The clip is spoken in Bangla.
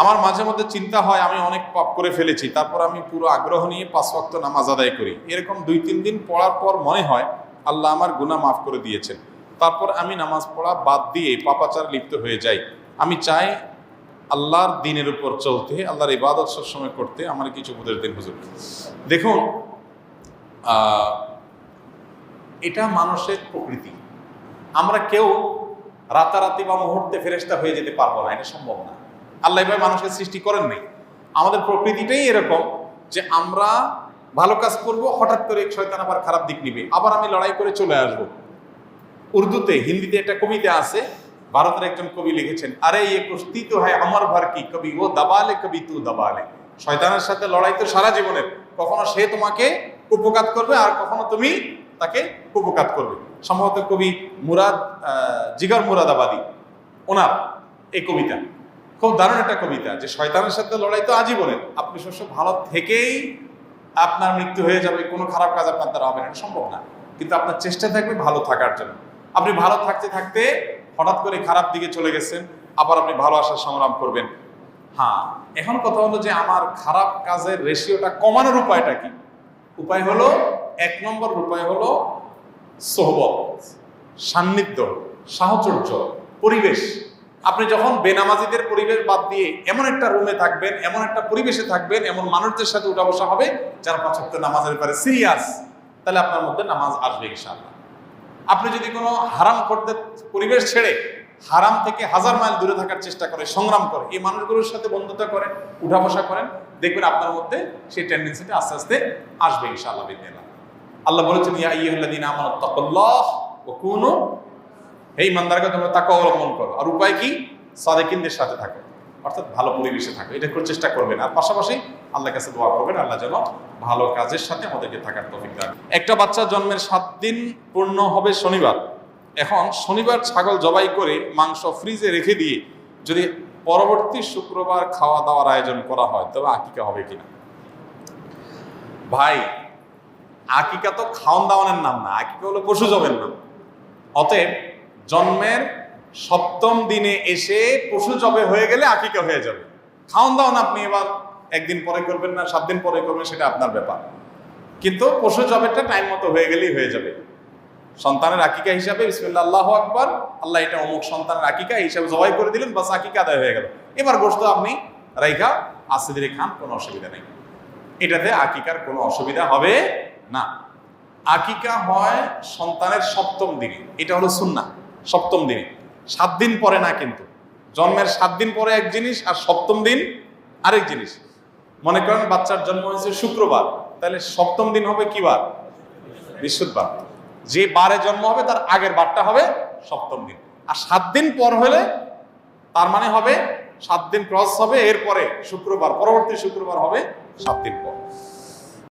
আমার মাঝে মধ্যে চিন্তা হয় আমি অনেক পাপ করে ফেলেছি, তারপর আমি পুরো আগ্রহ নিয়ে 5 ওয়াক্ত নামাজ আদায় করি। এরকম 2-3 দিন পড়ার পর মনে হয় আল্লাহ আমার গুনাহ মাফ করে দিয়েছেন। তারপর আমি নামাজ পড়া বাদ দিয়ে পাপাচার লিপ্ত হয়ে যাই। আমি চাই আল্লাহর দ্বীনের উপর চলতে, আল্লাহর ইবাদত সবসময় করতে। আমার কিছু উপদেশ দিন হুজুর। দেখুন, এটা মানুষের প্রকৃতি। আমরা কেউ রাতারাতি বা মুহূর্তে ফেরেশতা হয়ে যেতে পারবো না, এটা সম্ভব না। আল্লাহ এভাবে মানুষের সৃষ্টি করেন নাই। আমাদের প্রকৃতিটাই এরকম যে আমরা ভালো কাজ করব, হঠাৎ করে শয়তান আবার খারাপ দিক নিবে, আবার আমি লড়াই করে চলে আসব। উর্দুতে, হিন্দিতে একটা কবিতা আছে, ভারতের একজন কবি লিখেছেন, আরে ইয়ে কুস্তি তো হ্যায় আমার ভর কি, কবি ও দাবালে কবি তু দাবালে। শয়তানের সাথে লড়াই তো সারা জীবনের, কখনো সে তোমাকে উপকার করবে আর কখনো তুমি তাকে উপকার করবে। সম্ভবত কবি জিগর মুরাদাবাদী, ওনার এই কবিতা খুব দারুণ একটা কবিতা, যে শয়তানের সাথে লড়াই তো আজীবনের। আপনি সবসময় ভালো থেকেই আপনার মৃত্যু হয়ে যাবে, কোনো খারাপ কাজ আপনার দ্বারা হবে না, এটা সম্ভব না। কিন্তু আপনার চেষ্টা থাকবে ভালো থাকার জন্য। আপনি ভালো থাকতে থাকতে হঠাৎ করে খারাপ দিকে চলে গেছেন, আবার আপনি ভালো আসার সংগ্রাম করবেন। হ্যাঁ, এখন কথা হলো যে আমার খারাপ কাজের রেশিওটা কমানোর উপায়টা কি? উপায় হলো, 1 নম্বর উপায় হলো সোহবত, সান্নিধ্য, সাহচর্য, পরিবেশ। আপনি যখন বেনামাজিদের পরিবেশ বাদ দিয়ে এমন একটা রুমে থাকবেন, এমন একটা পরিবেশে থাকবেন, এমন মানুষদের সাথে উঠা বসা হবে যারা 5 ওয়াক্ত নামাজের ব্যাপারে সিরিয়াস, তাহলে আপনার মধ্যে নামাজ আসবে ইনশাআল্লাহ। আপনি যদি কোনো হারাম করতে পরিবেশ ছেড়ে হারাম থেকে 1000 মাইল দূরে থাকার চেষ্টা করে, সংগ্রাম করে, এই মানুষগুলোর সাথে বন্ধুতা করেন, উঠা বসা করেন, দেখবেন আপনার মধ্যে সেই টেন্ডেন্সিটা আস্তে আস্তে আসবে ইনশাআল্লাহ বিদিনিল্লাহ। আল্লাহ বলেছেন, ইয়া আইয়ুহাল্লাযীনা আমানু তাকুল্লাহ ওয়া কুনু, হে ইমানদারগণ তোমরা তাকওয়া অবলম্বন করো। আর উপায় কি? সাদিকিনদের সাথে থাকো, অর্থাৎ ভালো পরিবেশে থাকো, এটা করে চেষ্টা করবেন। আর পাশাপাশি আল্লাহর কাছে দোয়া করবেন, আল্লাহ যেন ভালো কাজের সাথে আমাদেরকে থাকার তৌফিক দান। একটা বাচ্চা জন্মের 7 দিন পূর্ণ হবে শনিবার। এখন শনিবার ছাগল জবাই করে মাংস ফ্রিজে রেখে দিয়ে যদি পরবর্তী শুক্রবার খাওয়া দাওয়ার আয়োজন করা হয়, তবে আকিকা হবে কিনা? ভাই, আকিকা তো খাওয়ান দাওয়ানের নাম না, আকিকা হলো পশু জবের নাম। অতএব জন্মের 7ম দিনে এসে পশু জবে হয়ে গেলে আকিকা হয়ে যাবে। খাওয়ান দাওয়ান আপনি এবার 1 দিন পরে করবেন না 7 দিন পরে করবেন, সেটা আপনার ব্যাপার। কিন্তু পশু জবেরটা টাইম মতো হয়ে গেলেই হয়ে যাবে। সন্তানের আকিকা হিসাবে বিসমিল্লাহ আল্লাহু আকবার, আল্লাহ এটা অমুক সন্তানের আকিকা হিসাবে জবাই করে দিলেন, বাস আকিকা আদায় হয়ে গেল। এবার গোশত আপনি রাইখা আস্তে ধীরে খান, কোনো অসুবিধা নেই। এটাতে আকিকার কোনো অসুবিধা হবে না। আকিকা হয় সন্তানের 7ম দিনে, এটা হলো সুন্নাহ। 7ম দিনে, 7 দিন পরে না কিন্তু। জন্মের 7 দিন পরে এক জিনিস, আর 7ম দিন আরেক জিনিস। মনে করেন বাচ্চার জন্ম হয়েছে শুক্রবার, তাহলে 7ম দিন হবে কি বার? বৃহস্পতিবার। যে বারে জন্ম হবে তার আগের বারটা হবে 7ম দিন। আর 7 দিন পর হলে তার মানে হবে 7 দিন ক্রস হবে, এরপরে শুক্রবার, পরবর্তী শুক্রবার হবে 7 দিন পর।